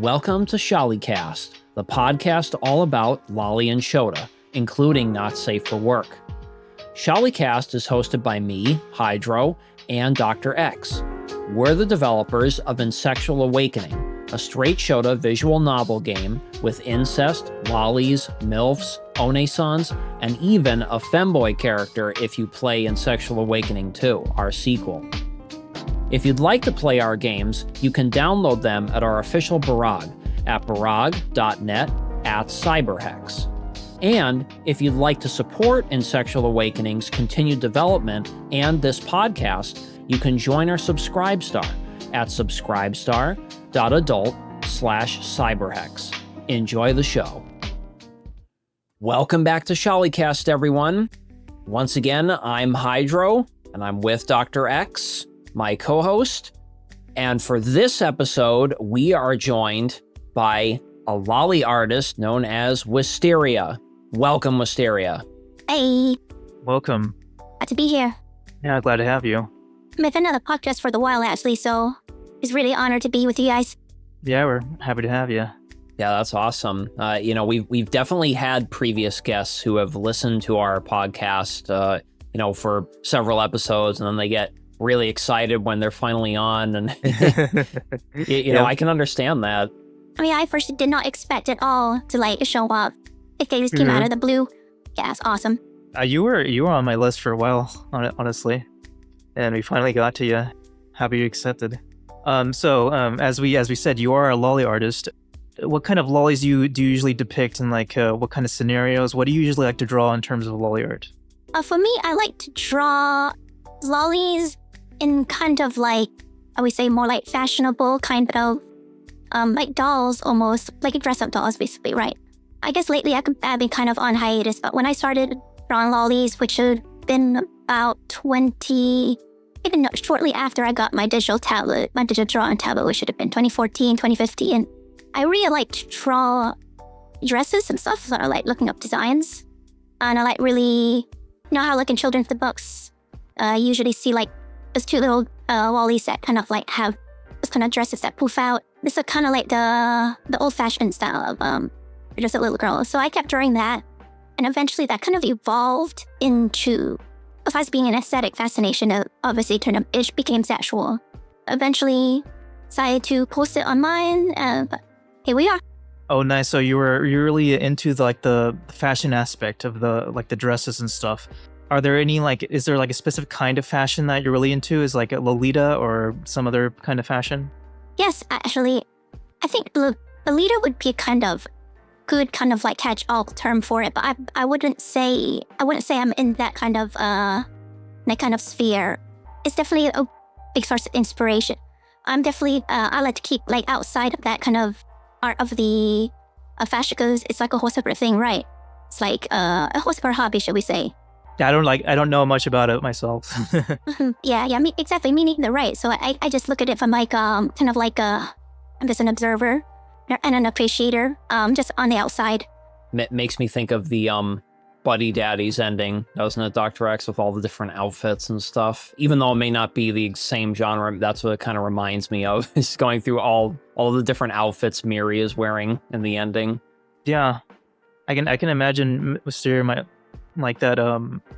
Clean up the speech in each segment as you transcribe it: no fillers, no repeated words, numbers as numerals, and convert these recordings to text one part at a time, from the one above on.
Welcome to Sholicast, the podcast all about Lolly and Shota, including Not Safe for Work. Sholicast is hosted by me, Hydro, and Dr. X. We're the developers of Insexual Awakening, a straight Shota visual novel game with incest, lollies, MILFs, onesans, and even a femboy character if you play Insexual Awakening 2, our sequel. If you'd like to play our games, you can download them at our official blog at barag.net/cyberhex. And if you'd like to support Insexual Awakening's continued development and this podcast, you can join our Subscribestar at subscribestar.adult/cyberhex. Enjoy the show. Welcome back to Sholicast, everyone. Once again, I'm Hydro, and I'm with Dr. X, my co-host. And for this episode, we are joined by a lolly artist known as Wysteria. Welcome, Wysteria. Hey, Welcome. glad to be here. Yeah, glad to have you. I've been on the podcast for a while, actually, so it's really an honor to be with you guys. Yeah, we're happy to have you. Yeah, that's awesome. We've definitely had previous guests who have listened to our podcast, for several episodes, and then they get really excited when they're finally on, and I can understand that. I mean, I first did not expect it all to show up. It just came out of the blue. Yeah, it's awesome. You were on my list for a while, honestly, and we finally got to you. Happy you accepted. As we said, you are a lolly artist. What kind of lollies do you usually depict, and what kind of scenarios? What do you usually like to draw in terms of lolly art? For me, I like to draw lollies in kind of I would say more like fashionable kind of like dolls, almost like dress-up dolls, basically, right? I guess lately I've been kind of on hiatus, but when I started drawing lollies, which had been about shortly after I got my digital drawing tablet, which should have been 2014, 2015, I really like to draw dresses and stuff, so I like looking up designs, and I like really, how in children's books, you usually see those two little lollies that kind of have those kind of dresses that poof out. This is kind of like the old-fashioned style of just a little girl. So I kept drawing that, and eventually that kind of evolved into, besides being an aesthetic fascination, obviously it became sexual. Eventually decided to post it online, but here we are. Oh, nice. So you're really into the fashion aspect of the dresses and stuff. Are there any is there a specific kind of fashion that you're really into? Is a Lolita or some other kind of fashion? Yes, actually, I think Lolita would be a kind of good catch-all term for it, but I wouldn't say I'm in that kind of sphere. It's definitely a big source of inspiration. I'm definitely I like to keep outside of that kind of art of the fashion, because it's a whole separate thing, right? It's a whole separate hobby, should we say? Yeah, I don't know much about it myself. Yeah, exactly. Me neither, right? So I just look at it from I'm just an observer and an appreciator, just on the outside. Makes me think of the Buddy Daddies ending, doesn't it, Dr. X, with all the different outfits and stuff? Even though it may not be the same genre, that's what it kind of reminds me of, is going through all the different outfits Miri is wearing in the ending. Yeah. I can imagine Wysteria might like that,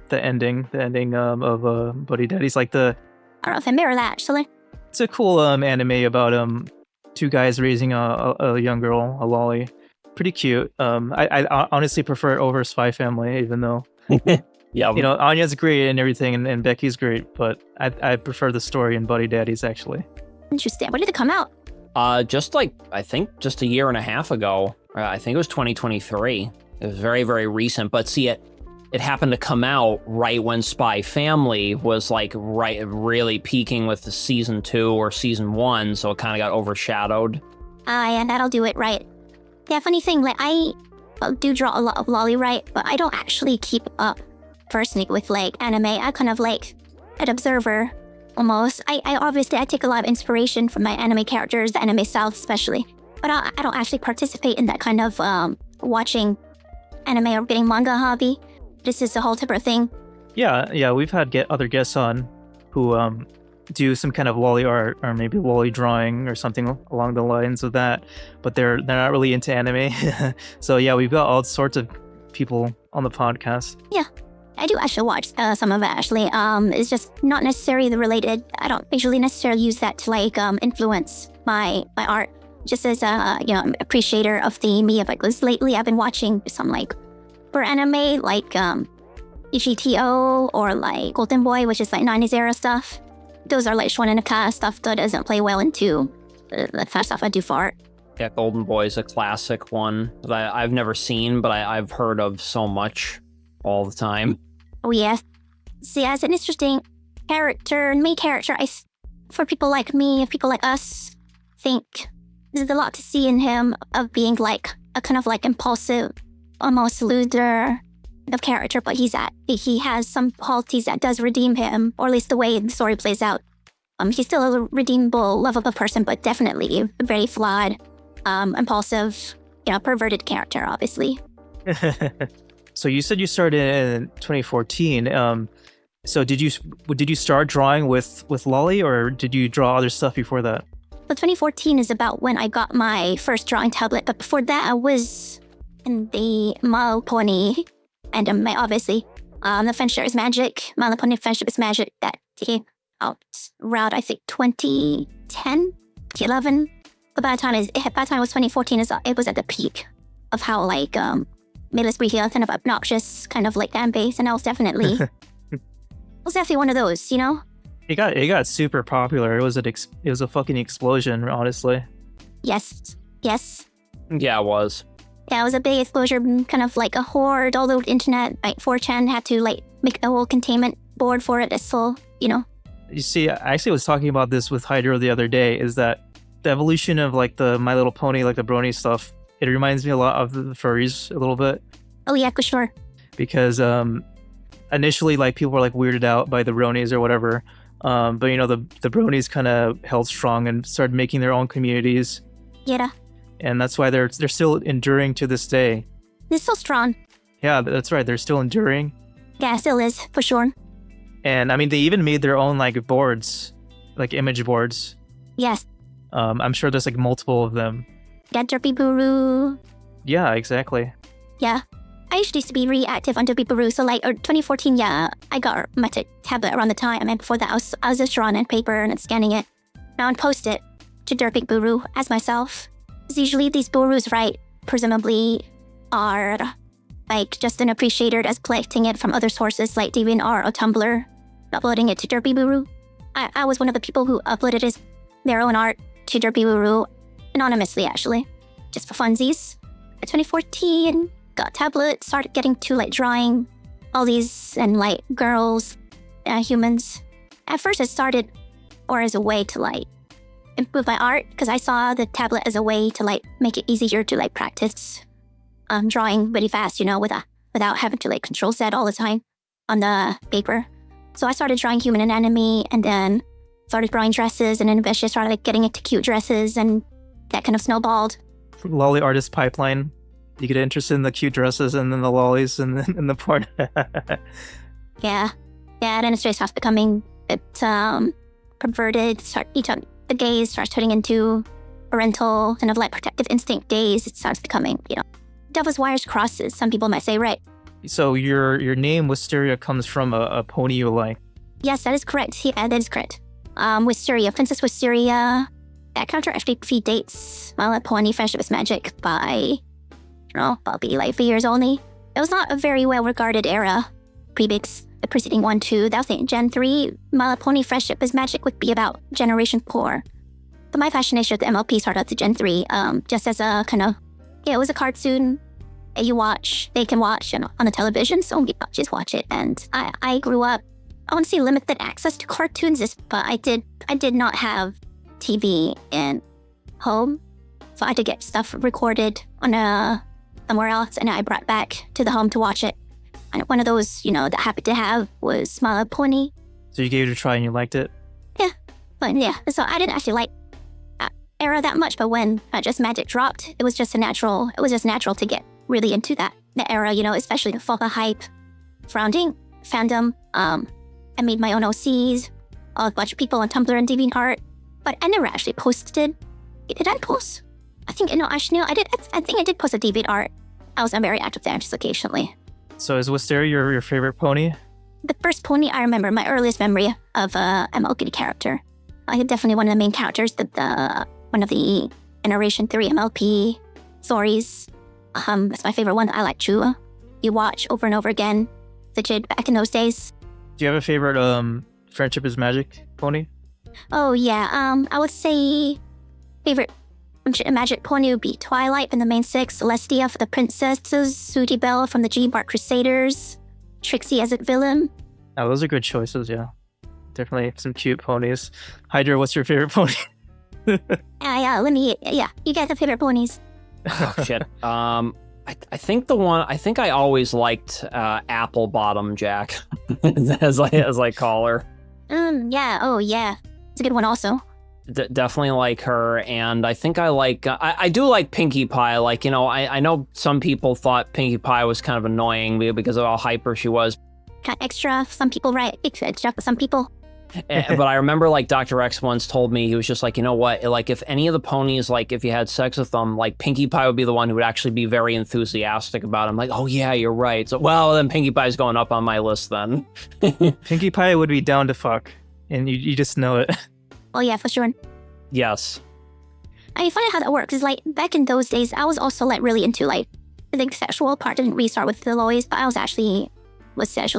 the ending of Buddy Daddies, I don't know if I mirror that, actually. It's a cool anime about two guys raising a young girl, a lolly. Pretty cute. I honestly prefer it over Spy Family, even though yeah, Anya's great and everything, and Becky's great, but I prefer the story in Buddy Daddies, actually. Interesting. When did it come out? I think just a year and a half ago. I think it was 2023. It was very, very recent, but see, it happened to come out right when Spy Family was really peaking with the season 2 or season 1, so it kind of got overshadowed. Yeah, that'll do it, right. Yeah, funny thing, I do draw a lot of lolly, right, but I don't actually keep up personally with anime. I kind of an observer, almost. I obviously take a lot of inspiration from my anime characters, the anime style especially, but I don't actually participate in that kind of watching anime or getting manga hobby. This is a whole separate thing. Yeah, we've had other guests on who do some kind of lolly art or maybe lolly drawing or something along the lines of that, but they're not really into anime. So yeah, we've got all sorts of people on the podcast. Yeah, I do actually watch some of it, actually. It's just not necessarily related. I don't usually necessarily use that to like influence my art. Just as a appreciator of the media. Like lately, I've been watching some like for anime like EGTO or like Golden Boy, which is like 90s era stuff. Those are like shonen kind of stuff that doesn't play well into the kind of stuff I do for art. Yeah, Golden Boy is a classic one that I've never seen, but I've heard of so much all the time. Oh yeah, see, as an interesting main character, for people like me, people like us, think there's a lot to see in him of being like a kind of like impulsive, almost loser of character, but he has some qualities that does redeem him, or at least the way the story plays out. He's still a redeemable, lovable person, but definitely a very flawed, impulsive, perverted character, obviously. So you said you started in 2014. So did you start drawing with Lolly, or did you draw other stuff before that? So 2014 is about when I got my first drawing tablet, but before that I was in the My Little Pony, and obviously the Friendship is Magic. My Little Pony Friendship is Magic that came out around I think 2010, 2011. But by the time it was 2014, it was at the peak of how like Middle Spree kind of obnoxious, kind of like fan base, and I was definitely one of those, It got super popular. It was a fucking explosion, honestly. Yes. Yeah, it was. Yeah, it was a big explosion, kind of like a horde all over the internet. Like 4chan had to like make a whole containment board for it. It's so, You see, I actually was talking about this with Hydro the other day, is that the evolution of like the My Little Pony, like the brony stuff, it reminds me a lot of the furries a little bit. Oh yeah, for sure. Because initially like people were like weirded out by the bronies or whatever. But the bronies kind of held strong and started making their own communities. Yeah. And that's why they're still enduring to this day. They're still strong. Yeah, that's right. They're still enduring. Yeah, it still is, for sure. And I mean, they even made their own like boards, like image boards. Yes. I'm sure there's like multiple of them. Got Derpy Buru. Yeah, exactly. Yeah. I used to be really active on Derpy Buru. So like 2014, yeah, I got my tablet around the time. And before that, I was just drawing on paper and scanning it. Now I'd post it to Derpy Buru as myself. Because usually these Burus, right, presumably are like just an appreciator that's collecting it from other sources like DeviantArt or Tumblr, uploading it to Derpy Buru. I was one of the people who uploaded their own art to Derpy Buru, anonymously actually, just for funsies. In 2014, got a tablet, started getting to like drawing all these and like girls, humans. At first it started or as a way to like improve my art, because I saw the tablet as a way to like make it easier to like practice drawing really fast, without having to like control Z all the time on the paper. So I started drawing human anatomy, and then started drawing dresses, and then eventually started like getting into cute dresses, and that kind of snowballed. Lolly artist pipeline. You get interested in the cute dresses, and then the lollies, and then the porn. Yeah, then it starts becoming a bit perverted. The gaze starts turning into parental kind of like protective instinct days. It starts becoming, devil's wires crosses, some people might say, right? So your name Wysteria comes from a pony you like? Yes, that is correct. Yeah, that is correct. Wysteria, Princess Wysteria. That character actually predates My Little Pony Friendship is Magic by, probably like 3 years only. It was not a very well-regarded era, preceding 1, 2. That was in Gen 3. My Little Pony Friendship is Magic would be about Generation 4. But my fascination with the MLP started to Gen 3, just as a kind of, it was a cartoon that they can watch on the television, so just watch it. And I grew up, I want to say limited access to cartoons, but I did not have TV in home, so I had to get stuff recorded on somewhere else, and I brought back to the home to watch it. And one of those, that I happened to have was My Little Pony. So you gave it a try and you liked it? Yeah, but yeah, so I didn't actually like that era that much, but when Just Magic dropped, it was just natural to get really into that era, especially the Folka hype surrounding fandom. I made my own OCs, a bunch of people on Tumblr and DeviantArt, but I never actually posted. Did I post? I think I did. I think I did post a DeviantArt. I was very active there just occasionally. So is Wysteria your favorite pony? The first pony I remember, my earliest memory of MLP character. Definitely one of the main characters, one of the Generation 3 MLP stories. That's my favorite one. I like Chua. You watch over and over again. The kid back in those days. Do you have a favorite Friendship is Magic pony? Oh yeah, I would say favorite Magic pony would be Twilight from the main 6, Celestia for the princesses, Sooty Belle from the G-Bart Crusaders, Trixie as a villain. Oh, those are good choices, yeah. Definitely some cute ponies. Hydra, what's your favorite pony? You guys have favorite ponies. Oh, shit. I think I always liked Apple Bottom Jack, as I call her. Yeah, oh yeah. It's a good one also. Definitely like her, and I think I like, I do like Pinkie Pie. Like, I know some people thought Pinkie Pie was kind of annoying because of how hyper she was. Kind of extra, some people, right? Extra for some people. But I remember, like, Dr. X once told me, he was just like, you know what, like, if any of the ponies, like, if you had sex with them, like, Pinkie Pie would be the one who would actually be very enthusiastic about it. I'm like, oh yeah, you're right. So, well, then Pinkie Pie's going up on my list then. Pinkie Pie would be down to fuck, and you just know it. Oh yeah, for sure. Yes. I find out how that works is, like, back in those days, I was also, like, really into, like, the sexual part. Didn't really start with the Lois, but I was sexually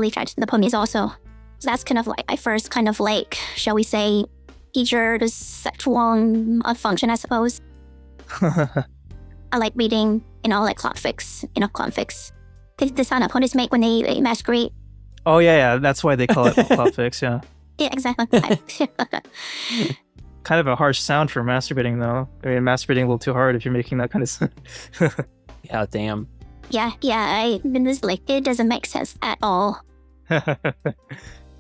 attracted to the ponies also. So that's kind of like my first kind of, like, shall we say, teacher to sexual function, I suppose. I like reading, like, clonfics. The sound that ponies make when they masquerade. Oh yeah, that's why they call it clonfics, yeah. Yeah, exactly. Kind of a harsh sound for masturbating, though. I mean, masturbating a little too hard if you're making that kind of sound. Yeah, damn. Yeah, it doesn't make sense at all.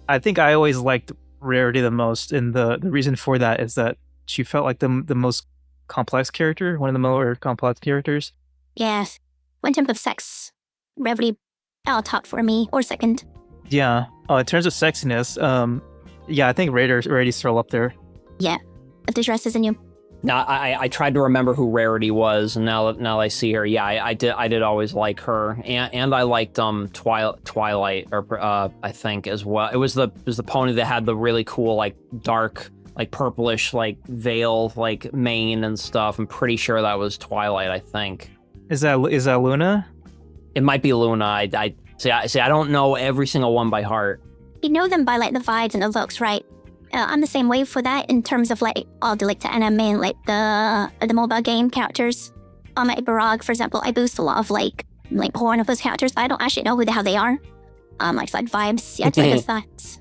I think I always liked Rarity the most, and the reason for that is that she felt like the most complex character, one of the more complex characters. Yes. In terms of sex, Rarity top for me, or second. Yeah. In terms of sexiness, yeah, I think Rarity's still up there. Yeah. If the dress isn't you. Now, I tried to remember who Rarity was, and now that I see her, yeah, I did always like her, and I liked Twilight, or I think as well. It was the pony that had the really cool, like, dark, like, purplish, like, veil, like, mane and stuff. I'm pretty sure that was Twilight. I think. Is that Luna? It might be Luna. I don't know every single one by heart. You know them by, like, the vibes and the looks, right? I'm the same way for that in terms of, like, all the, like, the anime and, like, the mobile game characters. On my Barag, for example, I boost a lot of, like porn of those characters, but I don't actually know who the hell they are. Like vibes. Yeah, I just like thoughts.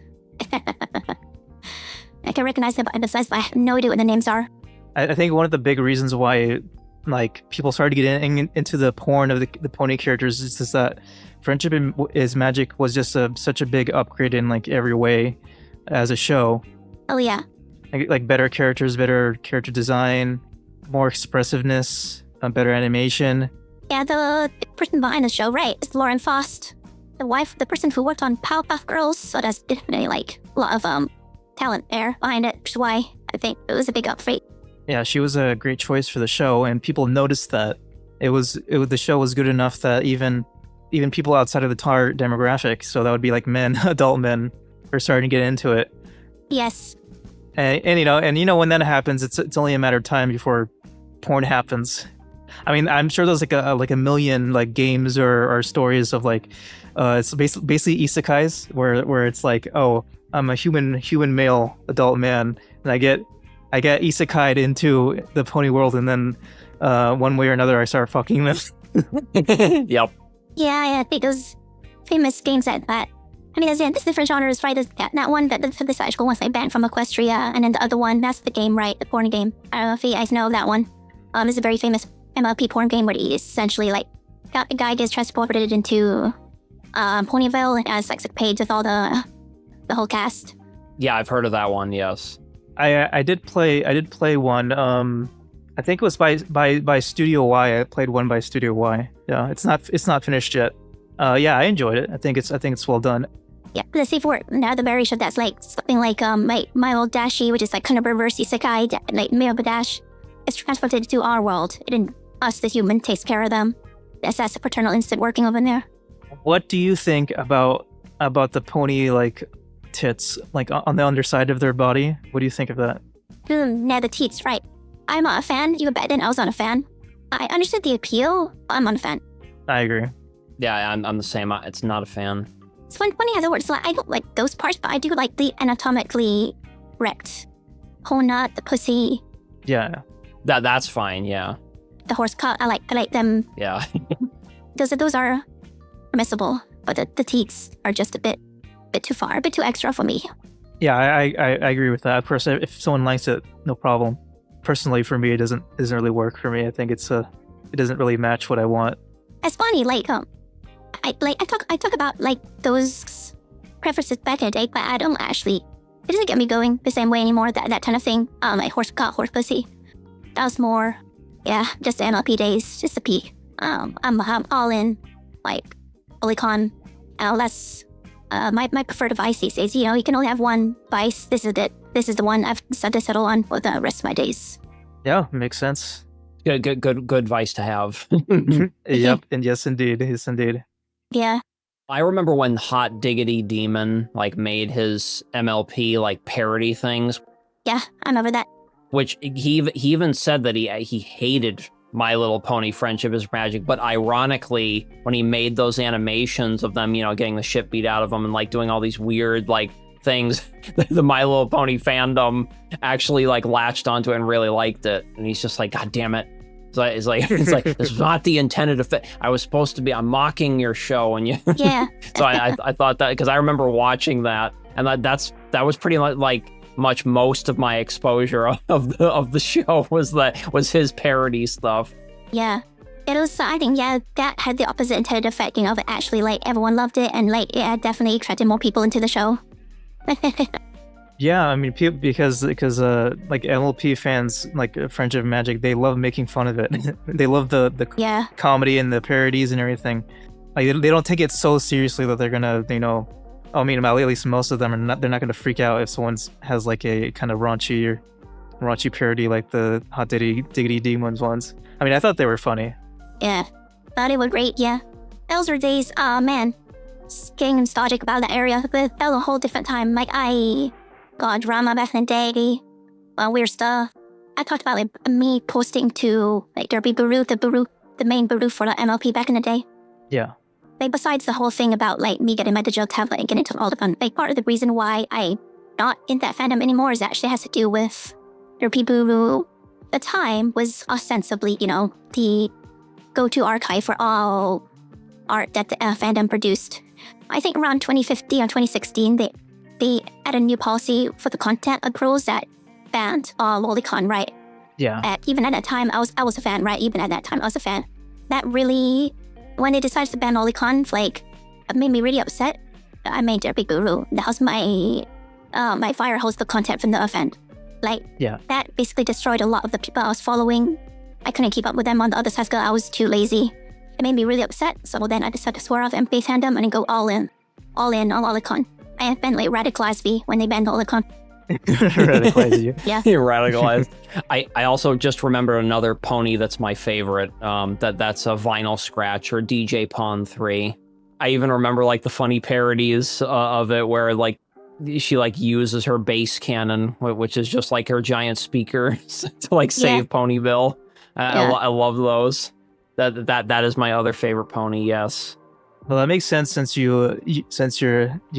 I can recognize them by the size, but I have no idea what the names are. I think one of the big reasons why, like, people started getting into the porn of the pony characters is just that Friendship is Magic was just such a big upgrade in, like, every way as a show. Oh yeah. Like better characters, better character design, more expressiveness, better animation. Yeah, the person behind the show, right, is Lauren Faust, the person who worked on Powerpuff Girls. So that's definitely, like, a lot of talent there behind it, which is why I think it was a big upgrade. Yeah, she was a great choice for the show, and people noticed that the show was good enough that even people outside of the tar demographic, so that would be like men, adult men, are starting to get into it. Yes. And when that happens, it's only a matter of time before porn happens. I mean, I'm sure there's like a million, like, games or stories of, like, it's basically isekais where it's like, oh, I'm a human male adult man, and I get isekai'd into the pony world, and then one way or another I start fucking them. Yep. Yeah, I think those famous games like that. I mean, there's different genres, right? There's that one, the side-scroll ones they banned from Equestria, and then the other one, that's the game, right? The porn game. I don't know if you guys know that one. It's a very famous MLP porn game where he essentially, like, a guy gets transported into Ponyville and has, like, a page with all the whole cast. Yeah, I've heard of that one. Yes. I did play one. I think it was by Studio Y. I played one by Studio Y. Yeah, it's not finished yet. Yeah, I enjoyed it. I think it's well done. Yeah, the safe word. Now the variation that's like something like my old Dashi, which is like kind of reverse isekai, like Dash, is transported to our world. It didn't us, the human, takes care of them. That's a paternal instinct working over there. What do you think about the pony like tits, like on the underside of their body? What do you think of that? Now the teats, right? I'm not a fan. Even back then, I was not a fan. I understood the appeal, but I'm not a fan. I agree. Yeah, I'm the same. It's not a fan. It's funny how the words. Like, I don't like those parts, but I do like the anatomically wrecked whole nut, the pussy, Yeah. That's fine. Yeah. the horse cock. I like them. Yeah. Those are permissible, but the teats are just a bit too far, a bit too extra for me. Yeah, I agree with that. Of course, if someone likes it, no problem. Personally, for me, it doesn't really work for me. I think it doesn't really match what I want. It's funny, I talk about like those preferences back in the day, but I don't actually. It doesn't get me going the same way anymore. That kind of thing. Like horse cock, horse pussy. That was more, yeah, just the MLP days, just a peak. I'm all in, like Olicon. That's my preferred device these days. You know, you can only have one device. This is it. This is the one I've decided to settle on for the rest of my days. Yeah, makes sense. Good advice to have. Yep, and yes, indeed. Yes, indeed. Yeah. I remember when Hot Diggity Demon like made his MLP like parody things, Yeah, I remember that. which he even said that he hated My Little Pony Friendship is Magic, but ironically, when he made those animations of them, you know, getting the shit beat out of them and like doing all these weird like things, the My Little Pony fandom actually like latched onto it and really liked it. And he's just like, God damn it. So it's like this was not the intended effect. I was supposed to be. I'm mocking your show, and you. Yeah. So I thought that because I remember watching that, and that was pretty like much most of my exposure of the show was his parody stuff. Yeah. It was, I think, yeah, that had the opposite intended effect, you know, that actually, like, everyone loved it, and, like, it definitely attracted more people into the show. Yeah, I mean, because like MLP fans, like Friendship Magic, they love making fun of it. They love the Yeah. comedy and the parodies and everything. Like they don't take it so seriously that they're gonna, you know, I mean, at least most of them are not. They're not gonna freak out if someone has like a kind of raunchy parody like the Hot Diggity Demons ones. I mean, I thought they were funny. Yeah. Thought it was great, yeah. Those were days, man. Just getting nostalgic about that area, but that was a whole different time. Like, I got drama back in the day, weird stuff. I talked about, like, me posting to, like, Derby Buru, the main Buru for the MLP back in the day. Yeah. Like, besides the whole thing about, like, me getting my digital tablet and getting into all the fun, like, part of the reason why I'm not in that fandom anymore is actually has to do with Derby Buru. The time was ostensibly, you know, the go-to archive for all art that the fandom produced. I think around 2015 or 2016, they had a new policy for the content accruals that banned Lolicon, right? Yeah. Even at that time, I was a fan, right? Even at that time, I was a fan. That really, when they decided to ban Lolicon, like, it made me really upset. I made Derby Guru. That was my fire hose the content from the event. Like, Yeah. that basically destroyed a lot of the people I was following. I couldn't keep up with them on the other side because I was too lazy. It made me really upset, so then I decided to swear off MP fandom and go all in on Lolicon. I have been like radicalized V when they banned Lolicon. Radicalize you. Yeah. You're radicalized. I also just remember another pony that's my favorite. That's a Vinyl Scratch or DJ Pawn 3. I even remember like the funny parodies of it where like she like uses her bass cannon, which is just like her giant speaker to like save Ponyville. I love those. That is my other favorite pony. Yes. Well, that makes sense since you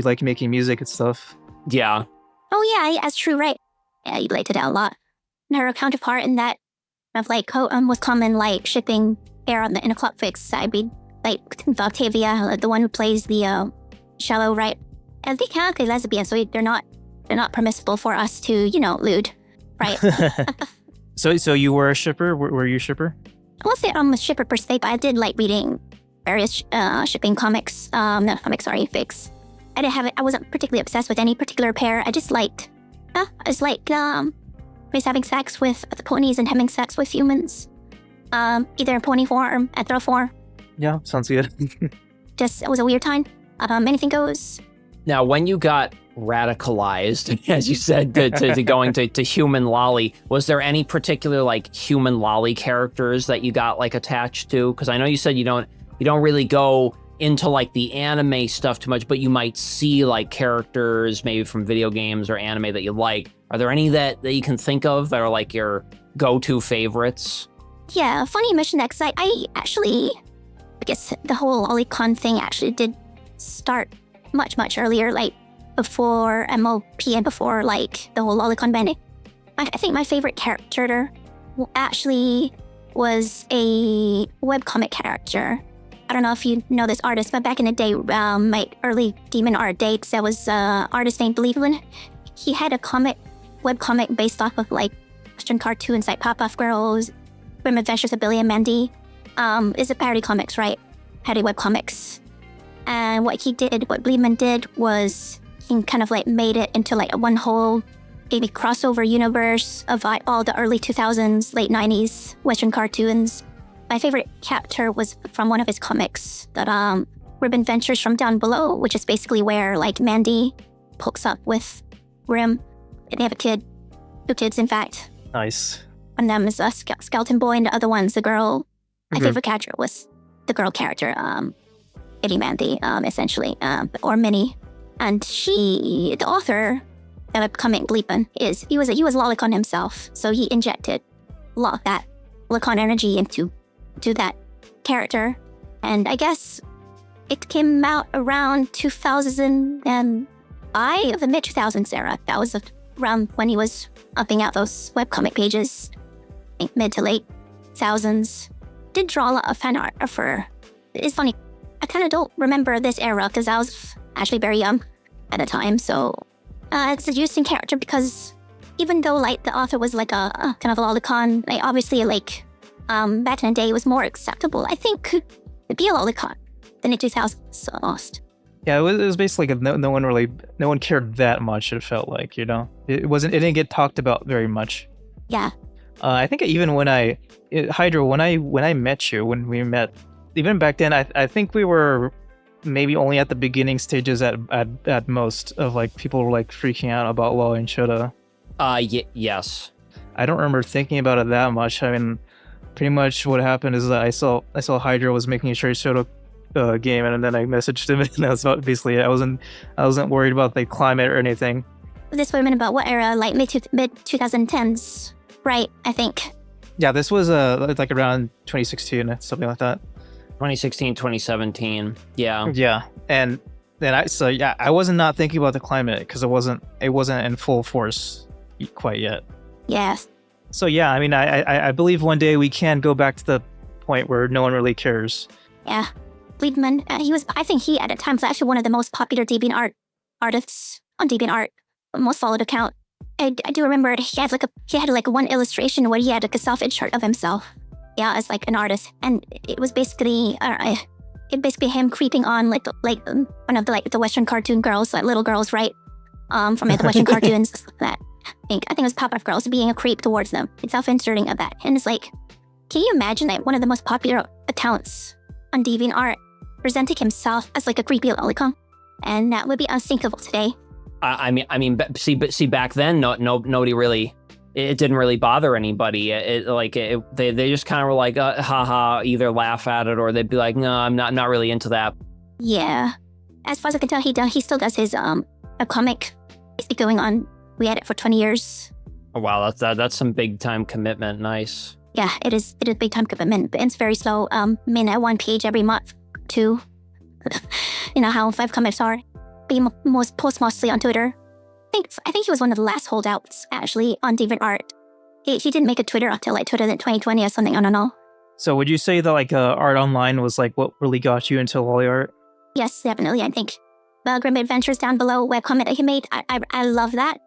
like making music and stuff. Yeah. Oh yeah, that's true, right? Yeah, you related that a lot. And her counterpart in that of like was common like shipping air in a clock fix. I'd be like Octavia, the one who plays the shallow, right? And they can't be lesbian, so they're not permissible for us to, you know, lewd, right? So you were a shipper? Were you a shipper? I won't say I'm a shipper per se, but I did like reading various shipping comics. Not comics, sorry, fics. I didn't have it. I wasn't particularly obsessed with any particular pair. I just liked, race having sex with the ponies and having sex with humans. Either in pony form, anthro form. Yeah, sounds good. Just, it was a weird time. Anything goes. Now, when you got radicalized, as you said, to going to human lolly, was there any particular like human lolly characters that you got like attached to? Because I know you said you don't really go into like the anime stuff too much, but you might see like characters maybe from video games or anime that you like. Are there any that you can think of that are like your go-to favorites? Yeah, funny you mentioned that, because I actually, I guess the whole lolicon thing actually did start much, much earlier, like before MOP and before like the whole lolicon banding. I think my favorite character actually was a webcomic character. I don't know if you know this artist, but back in the day, my early Demon art dates, there was an artist named Believeland. He had a webcomic based off of like Western cartoons like Pop-Off Girls, Grim Adventures of Billy and Mandy. It's a parody comics, right? Parody webcomics. And what Believeland did was he kind of like made it into like one whole maybe crossover universe of like all the early 2000s, late 90s Western cartoons. My favorite character was from one of his comics, that Grim Adventures from Down Below, which is basically where like Mandy hooks up with Grim. They have a kid, 2 kids in fact. Nice. One of them is a skeleton boy, and the other one's a girl. My favorite character was the girl character, Eddie Mandy, essentially, or Minnie. And the author of the comic Bleepin, he was lolicon himself, so he injected a lot of that lolicon energy into that character. And I guess it came out around 2005, the mid-2000s era. That was around when he was upping out those webcomic pages, I think mid to late thousands. Did draw a lot of fan art of her. It's funny, I kind of don't remember this era because I was actually very young at the time. So it's a interesting character because even though like the author was like a kind of a lolicon, like obviously like back in the day it was more acceptable, I think, could be a lolicon than in 2000s. So lost. Yeah, it was basically like no one cared that much. It felt like, it didn't get talked about very much. Yeah. I think even Hydro, when I met you, when we met, even back then, I think we were maybe only at the beginning stages at most of like people were like freaking out about Law and Shota. Yes. I don't remember thinking about it that much. I mean, pretty much what happened is that I saw Hydro was making a Cherry Shota game, and then I messaged him, and that's basically it. I wasn't worried about the climate or anything. This would have been about what era? Like mid 2010s, right? I think. Yeah, this was like around 2016, something like that. 2016, 2017. Yeah. Yeah, and then I wasn't not thinking about the climate because it wasn't in full force quite yet. Yes. So yeah, I mean, I believe one day we can go back to the point where no one really cares. Yeah. Bleedman, I think he at the time was actually one of the most popular DeviantArt artists on DeviantArt, most followed account. I do remember he had like one illustration where he had like a self-image of himself, yeah, as like an artist, and it was basically him creeping on like one of the Western cartoon girls, like little girls, right? From the Western cartoons that I think it was Pop-Off Girls, being a creep towards them. It's self-inserting of that, and it's like, can you imagine like one of the most popular accounts on DeviantArt presenting himself as like a creepy lolicon, and that would be unthinkable today. I mean, see, back then, nobody really, it didn't really bother anybody. They just kind of were like, haha, either laugh at it or they'd be like, no, I'm not really into that. Yeah, as far as I can tell, he still does his a comic, basically going on. We had it for 20 years. Oh wow, that's some big time commitment. Nice. Yeah, it is big time commitment, but it's very slow. At 1 page every month, 2. You know how webcomics are. Be post mostly on Twitter. I think he was one of the last holdouts actually on DeviantArt. He didn't make a Twitter until like Twitter in 2020 or something. I don't know. So would you say that like art online was like what really got you into lolly art? Yes, definitely. I think the Grim Adventures Down Below webcomic that he made, I love that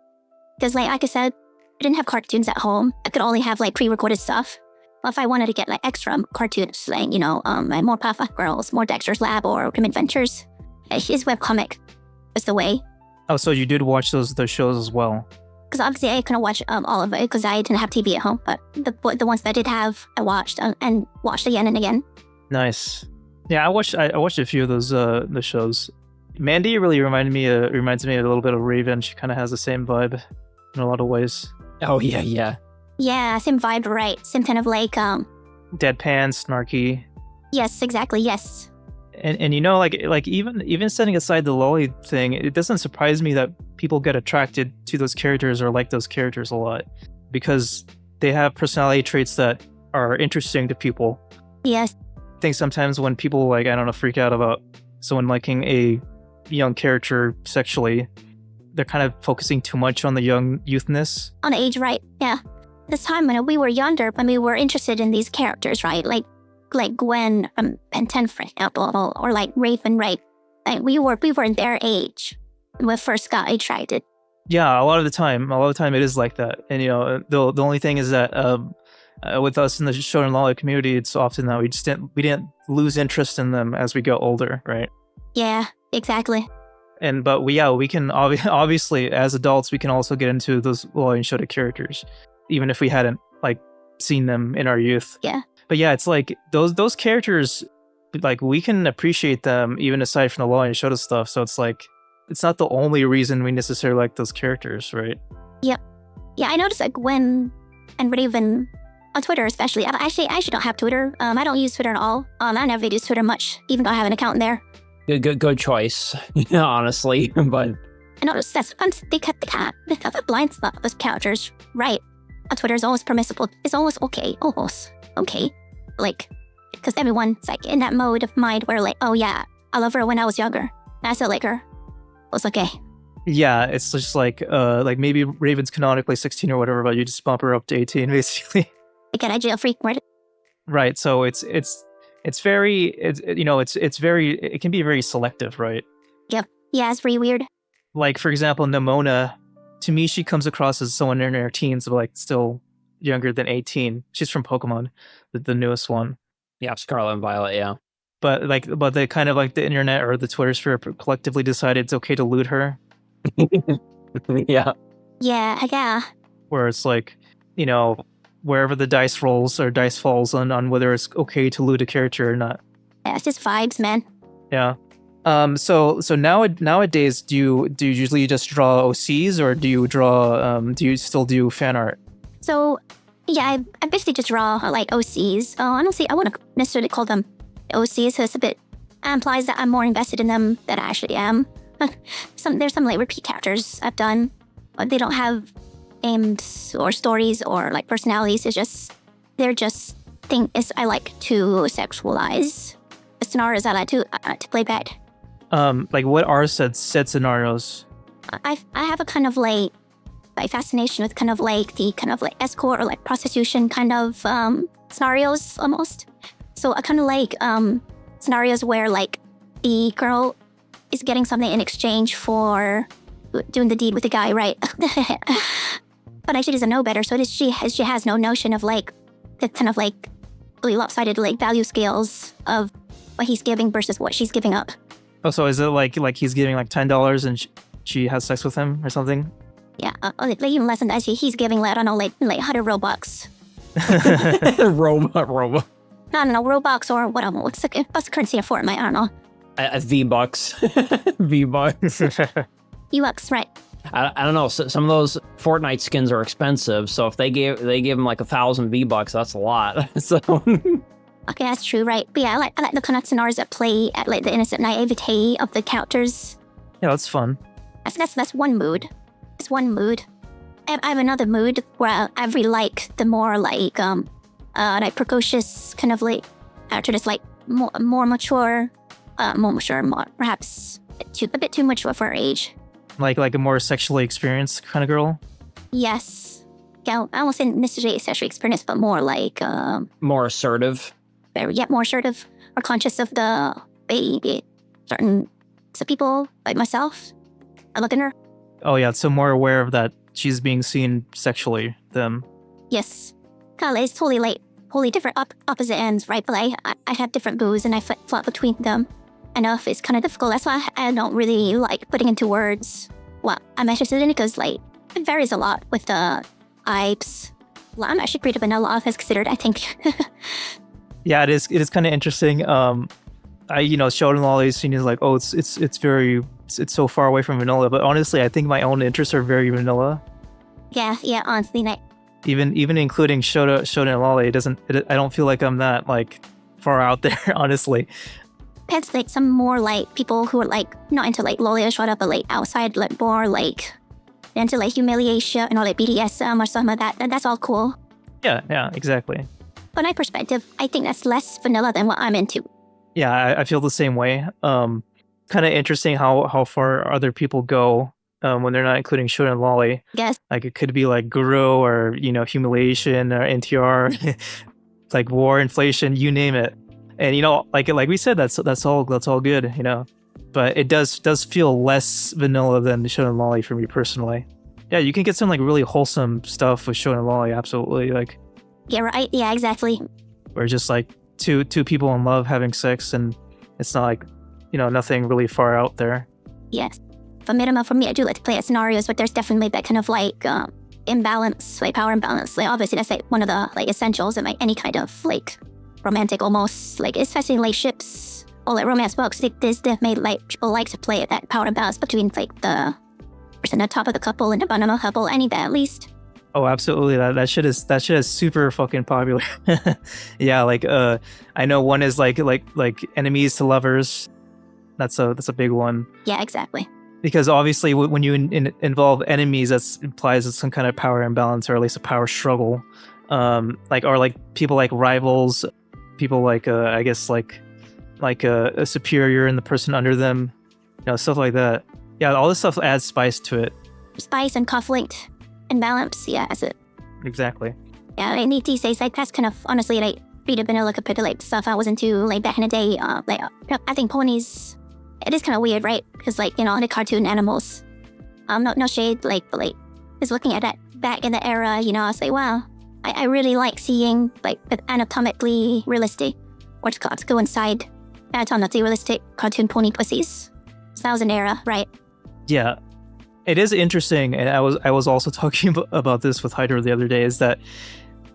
because like I said, I didn't have cartoons at home. I could only have like pre-recorded stuff. Well, if I wanted to get like extra cartoons, like more Pop-Off Girls, more Dexter's Lab, or Grim Adventures, his webcomic was the way. Oh, so you did watch those shows as well? Because obviously I couldn't watch all of it because I didn't have TV at home. But the ones that I did have, I watched and watched again and again. Nice. Yeah, I watched a few of those the shows. Mandy really reminds me a little bit of Raven. She kind of has the same vibe in a lot of ways. Oh yeah. Yeah, same vibe, right? Same kind of like, Deadpan, snarky. yes, exactly, yes. And you know, like even setting aside the lolly thing, it doesn't surprise me that people get attracted to those characters or like those characters a lot because they have personality traits that are interesting to people. Yes, I think sometimes when people like, I don't know, freak out about someone liking a young character sexually, they're kind of focusing too much on the youthness. on age, right? Yeah. This time when we were younger, when we were interested in these characters, right? Like Gwen from Ben 10, for example, or like Raven, right? Like we were in their age when we first got attracted. Yeah, a lot of the time it is like that. And you know, the only thing is that with us in the shonen lolly community, it's often that we didn't lose interest in them as we got older, right? Yeah, exactly. But we can obviously as adults we can also get into those lolly and shoujo characters, even if we hadn't like seen them in our youth. Yeah. But yeah, it's like those characters, like we can appreciate them even aside from the lolly and shoujo stuff. So it's like it's not the only reason we necessarily like those characters, right? Yep. Yeah, I noticed like Gwen and Raven on Twitter, especially. I actually don't have Twitter. I don't use Twitter at all. I never use Twitter much, even though I have an account in there. Good choice, honestly. But I noticed that once they cut the blind spot of those characters, right? On Twitter is always permissible. It's always okay. Almost okay. Like, because everyone's like in that mode of mind where like, oh yeah, I love her when I was younger. I still like her. It's okay. Yeah, it's just like maybe Raven's canonically 16 or whatever, but you just bump her up to 18 basically. Again, I jail free word. Right. So it can be very selective, right? Yep. Yeah, it's pretty weird. Like for example, Nimona, to me she comes across as someone in her teens, but like still younger than 18. She's from Pokemon, the newest one. yeah, Scarlet and Violet, yeah. But they kind of like the internet or the Twitter sphere collectively decided it's okay to loot her. Yeah. Yeah. Where it's like, you know, wherever the dice rolls or dice falls on whether it's okay to loot a character or not. Yeah, it's just vibes, man. Yeah. So nowadays, do you usually just draw OCs or do you still do fan art? So, yeah, I basically just draw like OCs. Honestly, I wouldn't necessarily call them OCs, so it's a bit implies that I'm more invested in them than I actually am. There's some like repeat characters I've done, but they don't have aims or stories or like personalities. They're just things I like to sexualize. The scenarios I like to play back. Like what are said scenarios? I have a kind of like fascination with kind of like the kind of like escort or like prostitution kind of scenarios almost. So I kind of like scenarios where like the girl is getting something in exchange for doing the deed with the guy, right? But she doesn't know better, so she has no notion of like the kind of like really lopsided like value scales of what he's giving versus what she's giving up. Oh, so is it like he's giving like $10 and she has sex with him or something? Yeah, like even less than that. He's giving like, I don't know, like 100 Robux. Robux. I don't know, Robux or what's the currency of Fortnite? I don't know. V-Bucks. V-Bucks. UX, right? I don't know. Some of those Fortnite skins are expensive, so if they give him like 1,000 V-Bucks, that's a lot. So okay, that's true, right? But yeah, I like the kind of scenarios that play at like the innocent naivete of the characters. Yeah, that's fun. That's one mood. It's one mood. I have another mood where I really like the more like precocious kind of like characters, like more mature, perhaps a bit too mature for her age. Like a more sexually experienced kind of girl? Yes. Yeah, I won't say necessarily sexually experienced, but more like more assertive. More assertive or conscious of the way certain people like myself are looking at her. Oh yeah, so more aware of that she's being seen sexually them. Yes. Kind of it's totally different opposite ends, right? But I have different moods and I flip between them. I know if it's kind of difficult. That's why I don't really like putting into words what I'm interested in, because like it varies a lot with the types. Well, I'm actually pretty vanilla as considered, I think. Yeah, it is kind of interesting. Shonen lolly is seen as like, oh, it's so far away from vanilla. But honestly, I think my own interests are very vanilla. Yeah, honestly, like, Even including shonen lolly, I don't feel like I'm that like far out there, honestly. pets like some more like people who are like not into like lolly or shota, but like outside, like more like into like humiliation and all like BDSM or something like that. And that's all cool. Yeah, exactly. From my perspective, I think that's less vanilla than what I'm into. Yeah, I feel the same way. Kind of interesting how far other people go when they're not including shonen lolly. Yes. Like it could be like guru or humiliation or NTR, like war, inflation, you name it. And like we said, that's all good, But it does feel less vanilla than shonen lolly for me personally. Yeah, you can get some like really wholesome stuff with shonen lolly, absolutely. Like Yeah, right. Yeah, exactly. where just like two people in love having sex, and it's not like nothing really far out there. Yes. For minimum, for me, I do like to play at scenarios, but there's definitely that kind of like imbalance, like power imbalance. Like obviously that's like one of the like essentials in like any kind of like romantic almost, like especially like ships or like romance books. They've made like people like to play at that power imbalance between like the person at the top of the couple and the bottom of the couple, any that at least. Oh, absolutely. That shit is super fucking popular. Yeah, like I know one is like enemies to lovers. That's a big one. Yeah, exactly. Because obviously when you involve enemies, that implies it's some kind of power imbalance or at least a power struggle. Like people like rivals, people like I guess like a superior and the person under them, stuff like that. Yeah, all this stuff adds spice to it. Spice and conflict and balance. Yeah, that's it. Exactly. Yeah, like these days, like that's kind of honestly like pretty vanilla compared to like stuff I was into like back in the day. I think ponies. It is kind of weird, right? Because like the cartoon animals. No shade, like, but like just looking at that back in the era, I was like, wow, I really like seeing like anatomically realistic, what's called to go inside anatomically realistic cartoon pony pussies. So that was an era, right? Yeah. It is interesting, and I was also talking about this with Hydro the other day, is that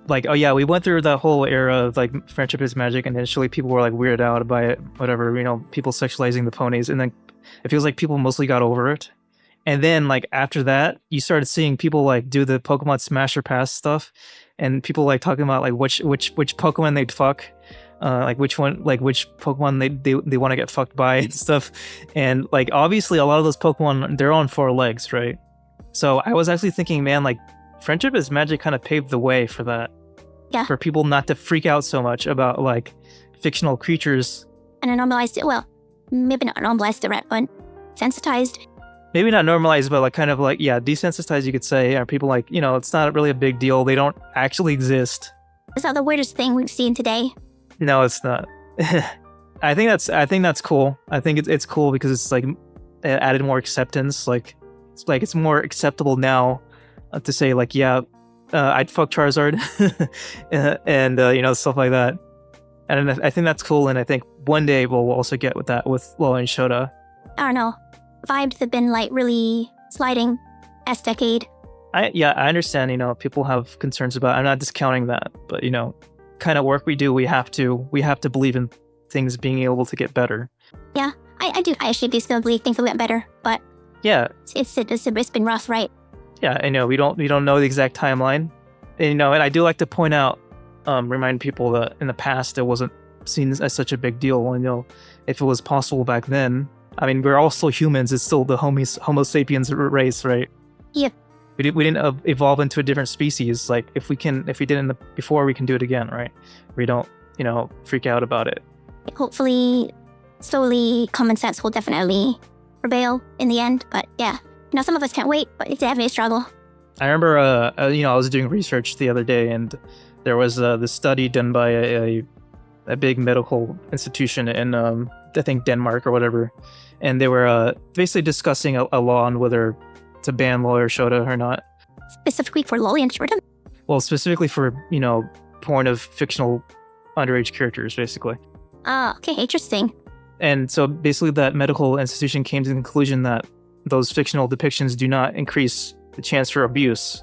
like, oh yeah, we went through that whole era of like friendship is magic, and initially people were like weirded out by it, whatever, people sexualizing the ponies, and then it feels like people mostly got over it. And then like after that, you started seeing people like do the Pokemon Smash or Pass stuff, and people like talking about like which Pokemon they'd fuck. Which Pokemon they want to get fucked by and stuff. And like obviously a lot of those Pokemon, they're on 4 legs, right? So I was actually thinking, man, like Friendship is Magic kind of paved the way for that. Yeah. For people not to freak out so much about like fictional creatures. And I normalized it, well, maybe not normalized the right one. Sensitized. Maybe not normalized, but like kind of like, yeah, desensitized you could say. Are people like, it's not really a big deal. They don't actually exist. Is that the weirdest thing we've seen today? No, it's not. I think that's cool. I think it's cool because it's like added more acceptance. Like it's more acceptable now to say like, yeah, I'd fuck Charizard and stuff like that. And I think that's cool. And I think one day we'll also get with that with Lola and Shota. I don't know. Vibes have been like really sliding last decade. I understand. People have concerns about. I'm not discounting that, but kind of work we do, we have to believe in things being able to get better. Yeah, I do. I actually do still believe things will get better, but yeah, it's been rough, right? Yeah, I know we don't know the exact timeline, and I do like to point out, remind people that in the past it wasn't seen as such a big deal. If it was possible back then, I mean, we're all still humans. It's still the Homo sapiens race, right? Yep. We didn't evolve into a different species. Like if we did it before, we can do it again, right? We don't, freak out about it. Hopefully, slowly, common sense will definitely prevail in the end. But yeah, some of us can't wait, but it's definitely a struggle. I remember, I was doing research the other day, and there was this study done by a big medical institution in, I think Denmark or whatever, and they were basically discussing a law on whether to ban Lolly or Shota or not. Specifically for Lolly and Shota? Well, specifically for, porn of fictional underage characters, basically. Okay, interesting. And so basically that medical institution came to the conclusion that those fictional depictions do not increase the chance for abuse,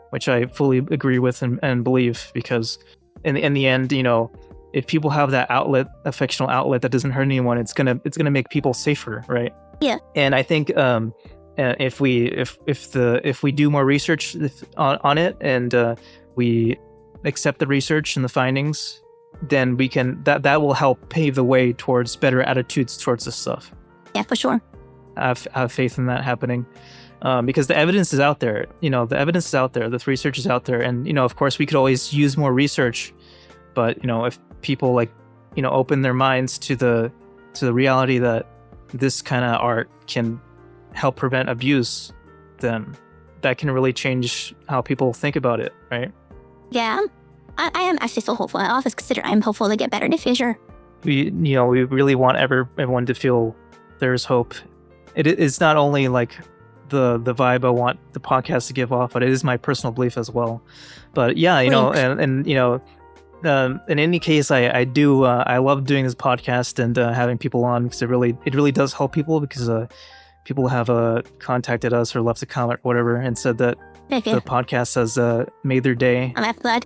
which I fully agree with and believe, because in the end, if people have that outlet, a fictional outlet that doesn't hurt anyone, it's gonna make people safer, right? Yeah. And I think if we do more research on it, and we accept the research and the findings, then we can that will help pave the way towards better attitudes towards this stuff. Yeah, for sure. I have faith in that happening, because the evidence is out there. The evidence is out there. The research is out there, and of course we could always use more research. But if people open their minds to the reality that this kind of art can help prevent abuse, then that can really change how people think about it, right? Yeah, I am actually so hopeful. I always consider I'm hopeful to get better in the future. We really want everyone to feel there's hope. It's not only like the vibe I want the podcast to give off, but it is my personal belief as well. But yeah, in any case, I love doing this podcast and having people on, because it really does help people, because people have contacted us or left a comment or whatever and said that the podcast has made their day. I'm glad.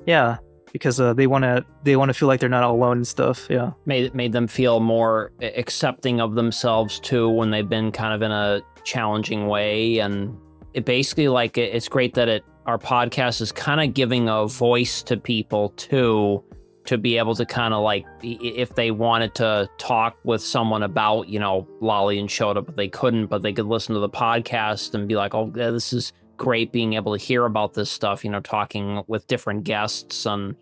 Yeah, because they want to feel like they're not alone and stuff. Yeah, made them feel more accepting of themselves too when they've been kind of in a challenging way. And it basically it's great that our podcast is kind of giving a voice to people too, to be able to kind of if they wanted to talk with someone about Lolly and Shota, but they couldn't, but they could listen to the podcast and be like, oh, this is great being able to hear about this stuff, talking with different guests and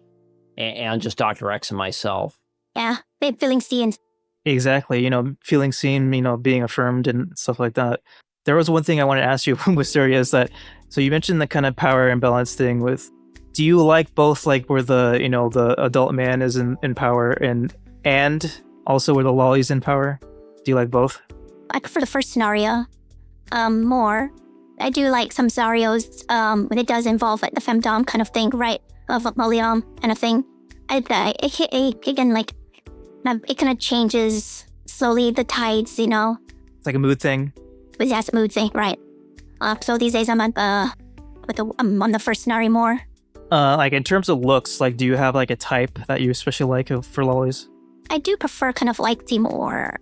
just Dr. X and myself. Yeah, feeling seen. Exactly. Feeling seen, being affirmed and stuff like that. There was one thing I wanted to ask you, Wysteria, is that, so you mentioned the kind of power imbalance thing with, do you like both, where the adult man is in power and also where the lolly's in power? Do you like both? I prefer the first scenario more. I do like some scenarios when it does involve the femdom kind of thing, right? Of polyam kind of thing. It kind of changes slowly the tides, It's like a mood thing. But that's a mood thing, right? So these days I'm on the first scenario more. In terms of looks, do you have a type that you especially like for lollies? I do prefer kind of the more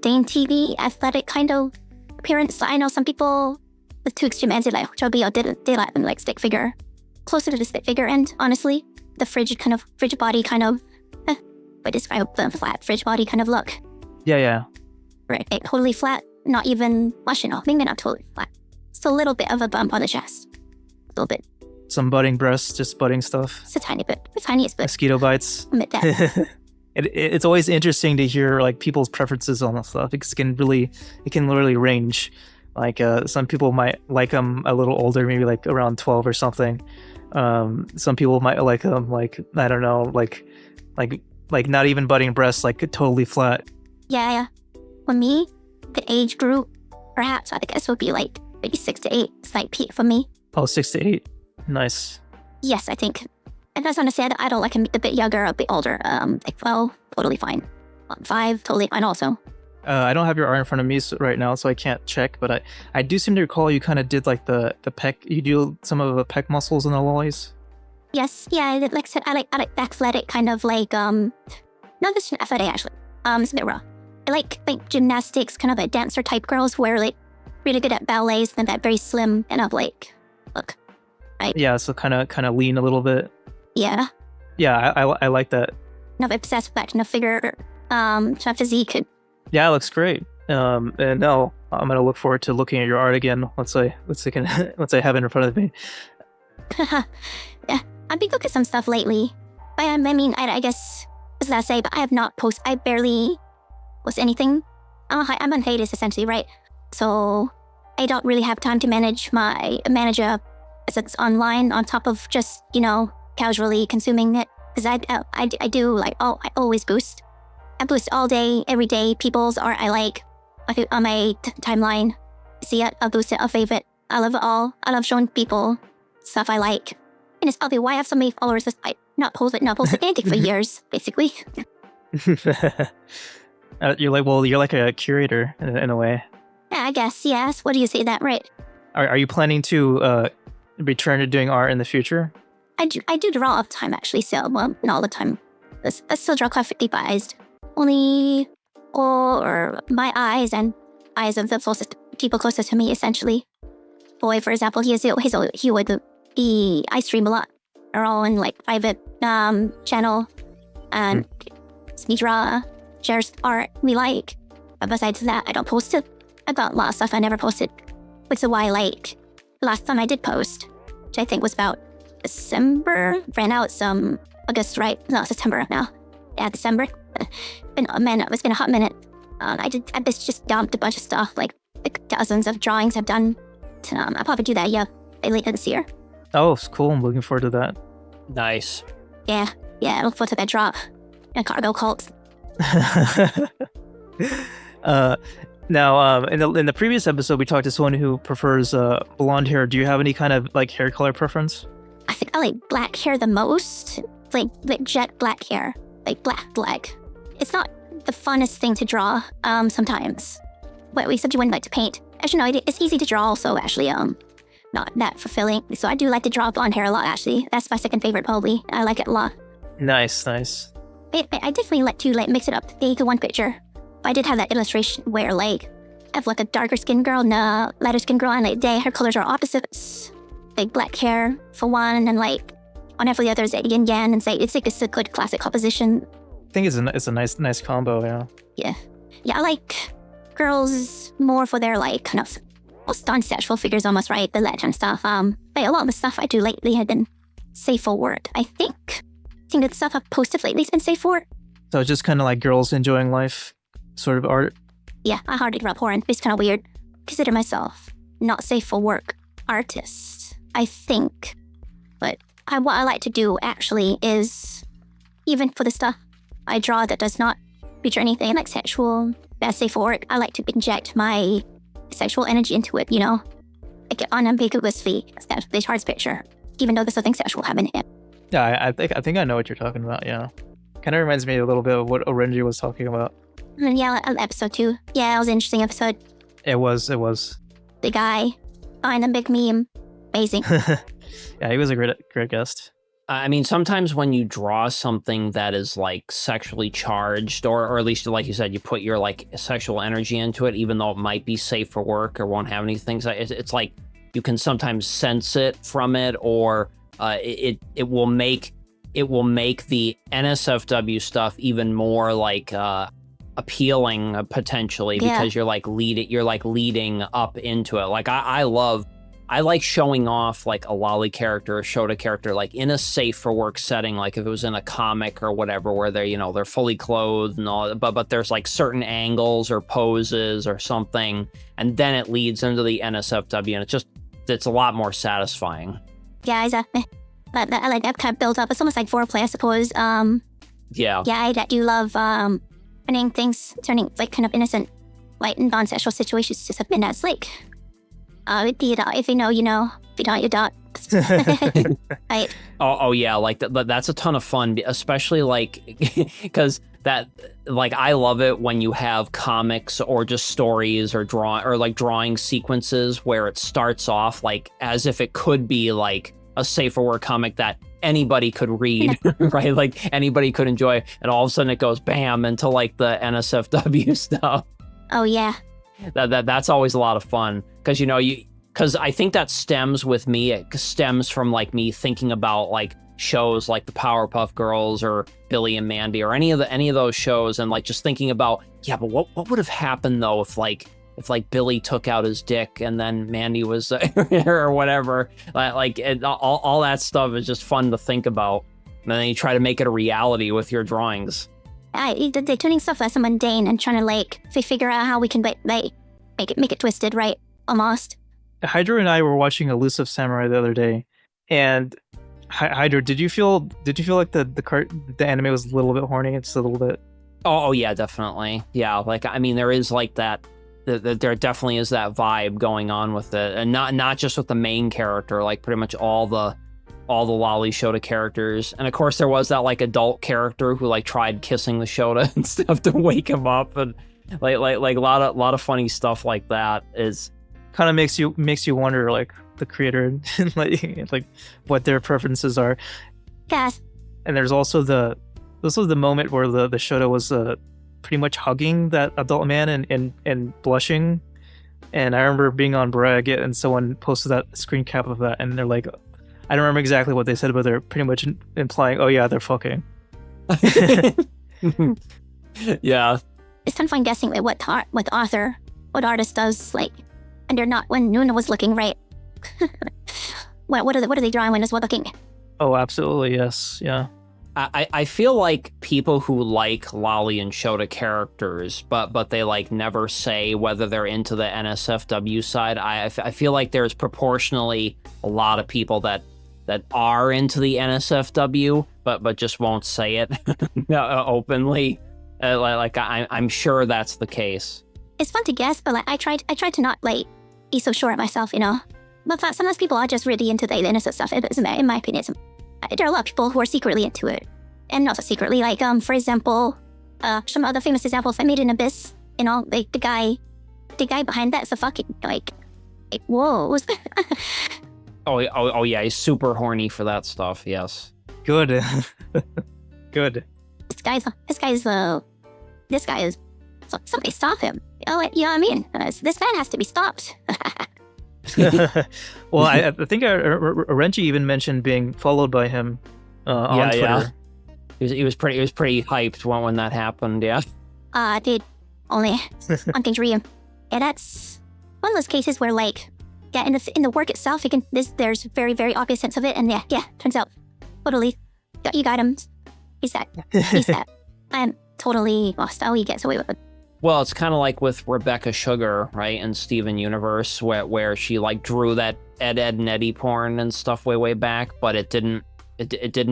dainty, athletic kind of appearance. I know some people with too extreme ends, like chubby, or they like them stick figure. Closer to the stick figure end, honestly. The frigid body kind of, I describe the flat frigid body kind of look. Yeah. Right, totally flat, not even, maybe not totally flat. Just a little bit of a bump on the chest. A little bit. Some budding breasts, just budding stuff. It's a tiny bit. The tiniest bit. Mosquito bites. Admit that. It's always interesting to hear people's preferences on this stuff, because it can literally range. Some people might like them a little older, maybe around 12 or something. Some people might like them I don't know, not even budding breasts, totally flat. Yeah. For me, the age group, perhaps I guess would be maybe 6 to 8. It's peak for me. Oh, 6 to 8. Nice. Yes, I think. And that's understand. I don't like a bit younger, a bit older. 12, totally fine. 5, totally fine also. I don't have your art in front of me right now, so I can't check. But I do seem to recall you kind of did the pec. You do some of the pec muscles in the lollies. Yes, yeah. Like I said, I like athletic kind of not just athletic actually. It's a bit raw. I like gymnastics, kind of dancer type girls who are really good at ballets and that very slim and look. Right? Yeah, so kind of lean a little bit. Yeah. Yeah, I like that. I'm obsessed with that kind of figure, physique. Yeah, it looks great. And now I'm gonna look forward to looking at your art again once I have it in front of me. Yeah, I've been looking at some stuff lately. I guess what did I say? But I have not posted. I barely post anything. I'm on hiatus essentially, right? So I don't really have time to manage my manager as it's online on top of just casually consuming it, because I do I always boost. I boost all day, every day. People's art I like. On my timeline. See it, I'll boost it, I'll favorite. I love it all. I love showing people stuff I like. And it's probably why I have so many followers. I not posted anything for years, basically. You're like a curator in a way. Yeah, I guess, yes. What do you say that, right? Are you planning to return to doing art in the future? I do draw all the time, actually, so, well, not all the time. I still draw quite deep-eyes. Only, or my eyes and eyes of the closest people closest to me, essentially. Boy, for example, he would be, I stream a lot. They're all in like private channel, and we draw, shares art we like. But besides that, I don't post it. I got a lot of stuff I never posted, which is why like last time I did post, which I think was about December, ran out some August, right? No, September now. Yeah, December. It's been a hot minute. I just dumped a bunch of stuff, like dozens of drawings I've done. I'll probably do that, later this year. Oh, it's cool. I'm looking forward to that. Nice. Yeah, I look forward to that drop. And cargo cults. Now, in the previous episode, we talked to someone who prefers blonde hair. Do you have any kind of like hair color preference? I think I like black hair the most. Like jet black hair, like black. It's not the funnest thing to draw. Sometimes. But we said you wouldn't like to paint. Actually, no, it's easy to draw. Also, actually, not that fulfilling. So I do like to draw blonde hair a lot. Actually, that's my second favorite probably. I like it a lot. Nice. I definitely like to mix it up. Take one picture. But I did have that illustration where I have a darker skinned girl and a lighter skinned girl, and her colors are opposites. Like black hair for one, and on every other is yin yang, and it's a good classic composition. I think it's a nice combo. Yeah. I like girls more for their kind of almost non-sexual figures, almost, right? The legend stuff. But a lot of the stuff I do lately had been safe for work. I think the stuff I've posted lately has been safe for. So it's just kind of like girls enjoying life sort of art. Yeah, I hardly draw porn. It's kind of weird. Consider myself not safe for work artist, I think. But what I like to do actually is, even for the stuff I draw that does not feature anything like sexual, that's safe for work, I like to inject my sexual energy into it, Like unambiguously establish hard's picture, even though there's nothing sexual happening in it. Yeah, I think I know what you're talking about. Yeah, kind of reminds me a little bit of what Orenji was talking about. And yeah, episode 2. Yeah, it was an interesting episode. It was. The guy behind the big meme, amazing. Yeah, he was a great guest. I mean, sometimes when you draw something that is sexually charged, or at least like you said, you put your sexual energy into it, even though it might be safe for work or won't have any things. It's like you can sometimes sense it from it, or it will make the NSFW stuff even more appealing potentially, because you're leading up into it. I like showing off a lolly character or Shota character in a safe for work setting, if it was in a comic or whatever, where they're fully clothed and all, but there's certain angles or poses or something, and then it leads into the NSFW, and it's a lot more satisfying. Yeah, exactly. But I like that kind of build up. It's almost like foreplay, I suppose. Yeah, I do love turning kind of innocent, non-sexual situations to something that's if you know, you know. If you don't, you don't. Right. Oh yeah, that's a ton of fun, especially because that I love it when you have comics or just stories or drawing sequences where it starts off as if it could be a safe for work comic that anybody could read, right? Anybody could enjoy, and all of a sudden it goes bam into the NSFW stuff. Oh yeah. That's always a lot of fun, because I think that stems from me thinking about shows like the Powerpuff Girls or Billy and Mandy or any of those shows, and just thinking about, but what would have happened though if Billy took out his dick and then Mandy was or whatever, all that stuff is just fun to think about, and then you try to make it a reality with your drawings. They're turning stuff less mundane and trying to figure out how we can make it twisted, right? Almost. Hydra and I were watching Elusive Samurai the other day, and Hydra, did you feel like the anime was a little bit horny? It's a little bit. Oh yeah, definitely. Yeah, there is that. There definitely is that vibe going on with it, and not just with the main character, pretty much all the lolly Shota characters, and of course there was that adult character who tried kissing the Shota and stuff to wake him up, and a lot of funny stuff like that is kind of makes you wonder the creator what their preferences are. Yes. And there's also this was the moment where the Shota was pretty much hugging that adult man and blushing. And I remember being on Brag and someone posted that screen cap of that, and they're like, I don't remember exactly what they said, but they're pretty much implying, oh yeah, they're fucking. Yeah. It's kind of fun guessing like what artist does like, and they're not when Nuna was looking right. What are they drawing when it's looking? Oh, absolutely, yes, yeah. I feel like people who like Lolly and Shota characters, but they like never say whether they're into the NSFW side. I feel like there's proportionally a lot of people that are into the NSFW, but just won't say it openly. I'm sure that's the case. It's fun to guess, but like I tried to not like be so sure of myself, you know. But sometimes people are just really into the NSF stuff. In my opinion, there are a lot of people who are secretly into it, and not so secretly. Like for example, some other famous examples. I Made in Abyss. You know, like the guy behind that's a fucking like whoa. Oh yeah, he's super horny for that stuff. Yes. Good. Good. This guy is. Somebody stop him. Oh, you know what I mean? This man has to be stopped. Well, I think Renji even mentioned being followed by him on Twitter. Yeah. He was pretty hyped when that happened. Yeah. Dude, only one thing to read. Yeah, that's one of those cases where like, yeah, in the work itself, there's very very obvious sense of it, and yeah, turns out totally, you got him. He's that. I'm totally lost how he gets away with it. Well, it's kind of like with Rebecca Sugar, right, in Steven Universe, where she like drew that Ed and Eddie porn and stuff way back, but it didn't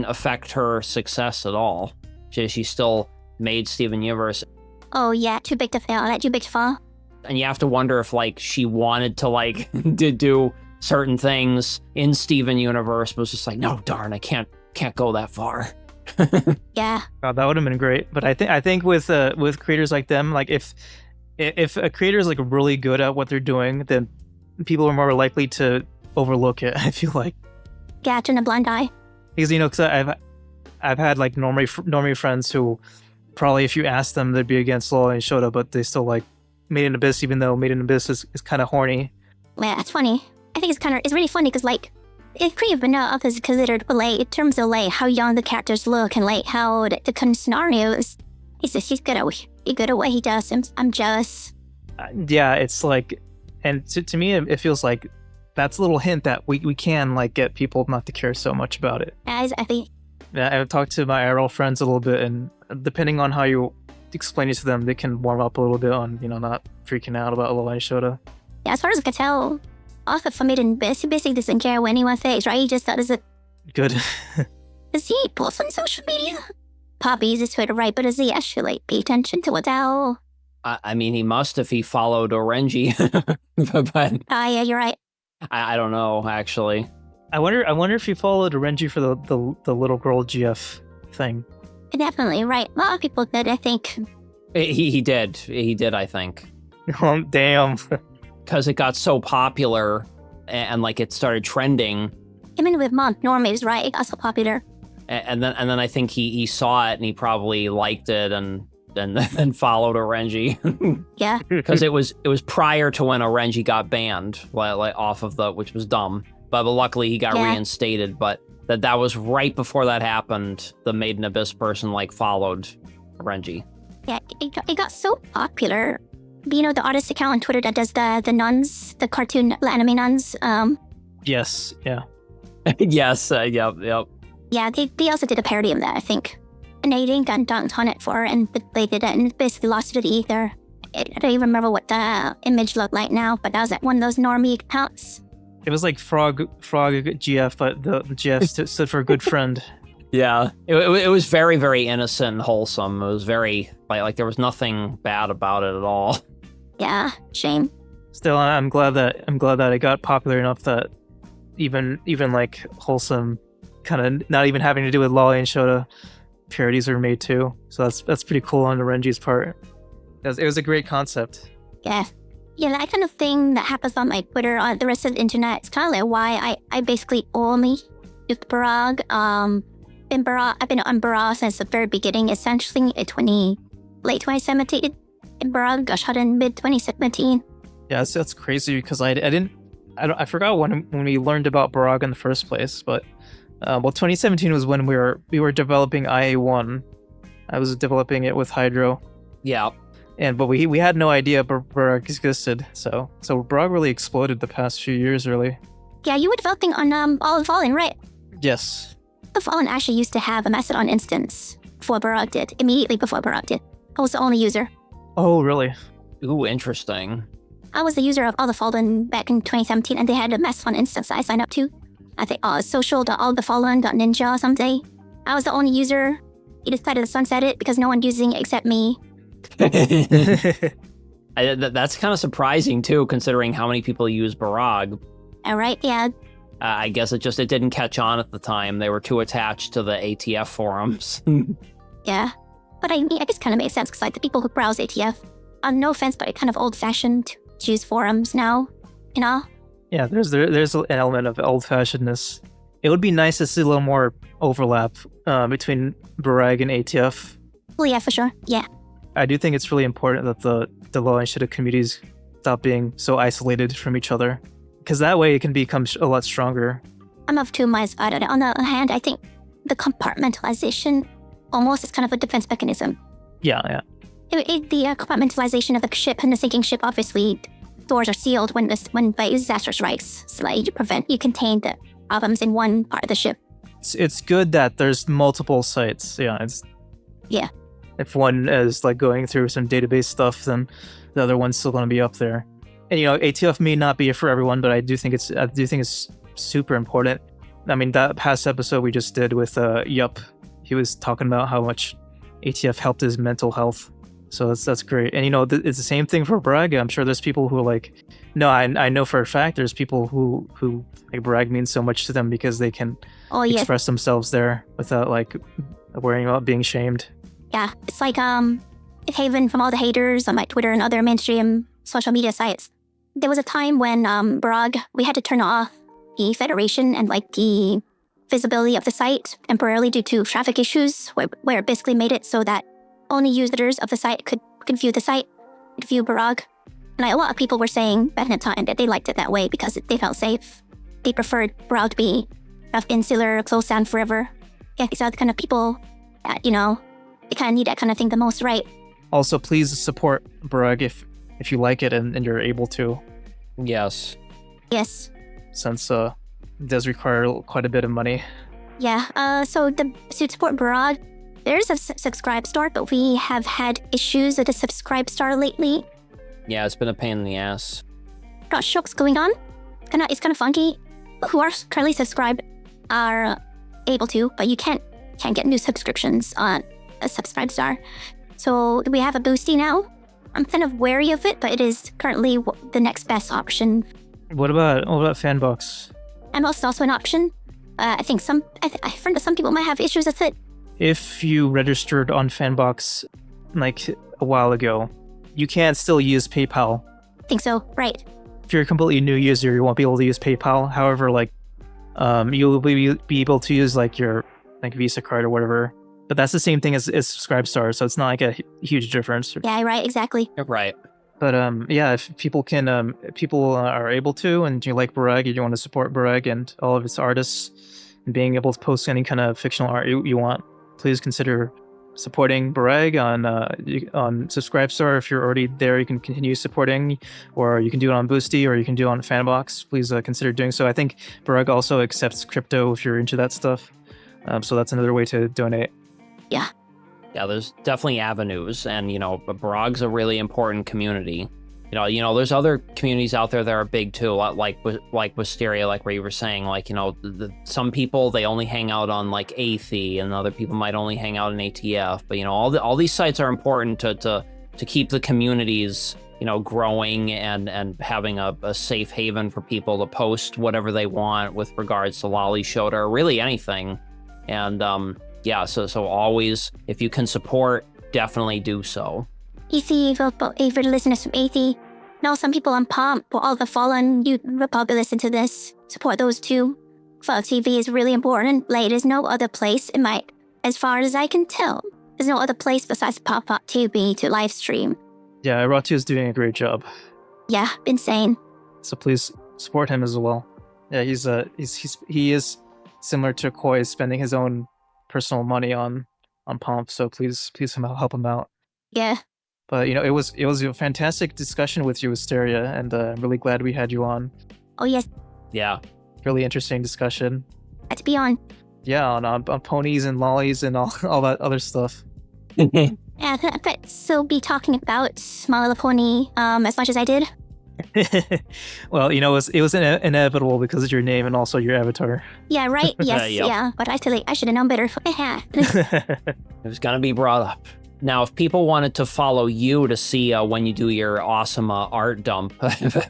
affect her success at all. She still made Steven Universe. Oh yeah, too big to fail. Too big to fall. And you have to wonder if like she wanted to like do certain things in Steven Universe, but was just like, no, darn, I can't go that far. Yeah. God, that would have been great. But I think with creators like them, like if a creator is like really good at what they're doing, then people are more likely to overlook it. I feel like. Yeah, turn a blind eye. Because because I've had like normie friends who probably if you ask them they'd be against Law and Shota, but they still like Made in Abyss, even though Made in Abyss is kind of horny. Yeah, that's funny. I think it's really funny because like. It's pretty vanilla is considered, but like in terms of like how young the characters look and like how the current scenario is, he's good at what he does. I'm jealous. Yeah, it's like, and to me it feels like that's a little hint that we can like get people not to care so much about it. I think. Yeah, I've talked to my IRL friends a little bit, and depending on how you explain it to them, they can warm up a little bit on not freaking out about Law and Shota. Yeah, as far as I can tell. Author for Made in Abyss, he basically doesn't care what anyone thinks, right? He just does it. Good. Does he post on social media? Poppy uses Twitter, right? But does he actually like, pay attention to what the hell? I mean, he must if he followed Orenji. but yeah, you're right. I don't know, actually. I wonder if he followed Renji for the little girl GF thing. Definitely, right. A lot of people did, I think. He did. He did, I think. Oh, damn. Because it got so popular and like it started trending. Even with Mont Normies, right? It got so popular. And then I think he saw it and he probably liked it and then followed Orenji. Yeah. Because it was prior to when Orenji got banned, like off of which was dumb. But luckily he got reinstated. But that was right before that happened. The Made in Abyss person like followed Orenji. Yeah, it got so popular. You know the artist account on Twitter that does the nuns, the cartoon anime nuns. Yes. Yeah. Yes. Yep. Yeah, they also did a parody of that, I think, and they didn't get dunked on it but they did it and basically lost it to the ether. I don't even remember what the image looked like now, but that was at one of those normie accounts. It was like frog GF, but the GF stood for good friend. Yeah, it was very, very innocent and wholesome. It was very like there was nothing bad about it at all. Yeah, shame. Still, I'm glad that it got popular enough that even like wholesome, kind of not even having to do with Lolly and Shota parodies are made too. So that's pretty cool on the Renji's part. It was a great concept. Yeah, that kind of thing that happens on my Twitter, on the rest of the internet. It's kind of like why I basically only use Parag. I've been on Barrag since the very beginning, essentially late 2017. In Barrag got shot in mid 2017. Yeah, that's crazy because I forgot when we learned about Barrag in the first place, but 2017 was when we were developing IA1. I was developing it with Hydro. Yeah. But we had no idea Barrag existed, so Barrag really exploded the past few years, really. Yeah, you were developing on All the Fallen, right? Yes. The Fallen actually used to have a Mastodon instance before Barrag did, immediately before Barrag did. I was the only user. Oh, really? Ooh, interesting. I was the user of All the Fallen back in 2017, and they had a Mastodon instance I signed up to. I think social.allthefallen.ninja someday. I was the only user. He decided to sunset it because no one using it except me. That's kind of surprising too, considering how many people use Barrag. All right, yeah. I guess it didn't catch on at the time. They were too attached to the ATF forums. Yeah. But I guess it kind of makes sense because like the people who browse ATF, no offense, but kind of old-fashioned to use forums now, you know? Yeah, there's an element of old-fashionedness. It would be nice to see a little more overlap between Barrag and ATF. Well, yeah, for sure. Yeah. I do think it's really important that the Lolly and Shooter communities stop being so isolated from each other, because that way it can become a lot stronger. I'm of two minds about it. On the other hand, I think the compartmentalization almost is kind of a defense mechanism. Yeah. The compartmentalization of the ship and the sinking ship, obviously, doors are sealed when by disaster strikes, so that you contain the problems in one part of the ship. It's good that there's multiple sites. Yeah. If one is like going through some database stuff, then the other one's still going to be up there. And ATF may not be for everyone, but I do think it's super important. I mean, that past episode we just did with Yup, he was talking about how much ATF helped his mental health. So that's great. And it's the same thing for Barrag. I'm sure there's people who are like, no, I know for a fact there's people who like Barrag means so much to them because they can express themselves there without like worrying about being shamed. Yeah, it's like a haven from all the haters on my Twitter and other mainstream social media sites. There was a time when Barrag, we had to turn off the federation and like the visibility of the site temporarily due to traffic issues, where it basically made it so that only users of the site could view the site, could view Barrag. And a lot of people were saying back in the time that they liked it that way because they felt safe. They preferred Barrag to be insular, closed down forever. Yeah, these are the kind of people that, they kind of need that kind of thing the most, right? Also, please support Barrag if you like it and you're able to. Yes. Yes. Since it does require quite a bit of money. Yeah, so to support Barrag, there's a subscribe star, but we have had issues with the subscribe star lately. Yeah, it's been a pain in the ass. Not sure what's going on. It's kind of funky. Who are currently subscribed are able to, but you can't get new subscriptions on a subscribe star. So we have a boosty now. I'm kind of wary of it, but it is currently the next best option. What about Fanbox? And also an option. I think I've heard that some people might have issues with it. If you registered on Fanbox like a while ago, you can still use PayPal. I think so, right. If you're a completely new user, you won't be able to use PayPal. However, you'll be able to use like your Visa card or whatever. But that's the same thing as Subscribe Star, so it's not like a huge difference. Yeah, right, exactly. Right. But if people are able to, and you like Barrag, you want to support Barrag and all of its artists, and being able to post any kind of fictional art you want, please consider supporting Barrag on Subscribe Star. If you're already there, you can continue supporting, or you can do it on Boosty, or you can do it on Fanbox. Please consider doing so. I think Barrag also accepts crypto if you're into that stuff, so that's another way to donate. Yeah. Yeah, there's definitely avenues, and Barrag's a really important community. There's other communities out there that are big too, like Wysteria, like where you were saying, some people they only hang out on like Aethy, and other people might only hang out in ATF. But all these sites are important to keep the communities growing and having a safe haven for people to post whatever they want with regards to Lolly Shota or really anything. And yeah, so always, if you can support, definitely do so. Aethy, if you're listeners from Aethy, now some people on Pomp, for All the Fallen, you will probably listen to this. Support those too. for TV is really important. Like, there's no other place as far as I can tell, there's no other place besides Pop-Up TV to live stream. Yeah, Ratu is doing a great job. Yeah, insane. So please support him as well. Yeah, he is similar to Koi, spending his own personal money on Pomp. So please help him out. Yeah. But it was a fantastic discussion with you, Wysteria, and I'm really glad we had you on. Oh yes, Yeah. Really interesting discussion. had to be on. Yeah, on ponies and lollies and all that other stuff. Yeah, I could still be talking about My Little Pony as much as I did. Well, it was inevitable because of your name and also your avatar. Yeah, right. Yes, Yep. yeah. But I should have known better. It was going to be brought up. Now, if people wanted to follow you to see when you do your awesome art dump,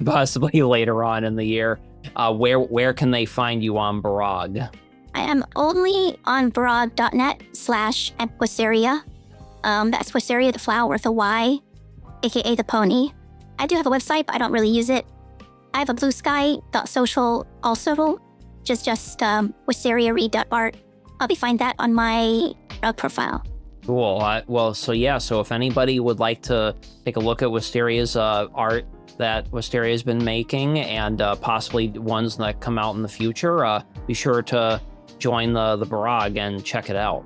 possibly later on in the year, where can they find you on Barag? I am only on barag.net/Wysteria. That's Wysteria, the flower with a Y, aka the pony. I do have a website, but I don't really use it. I have a bluesky.social also, just wysteriaread.art. I'll be find that on my profile. Cool. So if anybody would like to take a look at Wysteria's art that Wysteria has been making and possibly ones that come out in the future, be sure to join the Barag and check it out.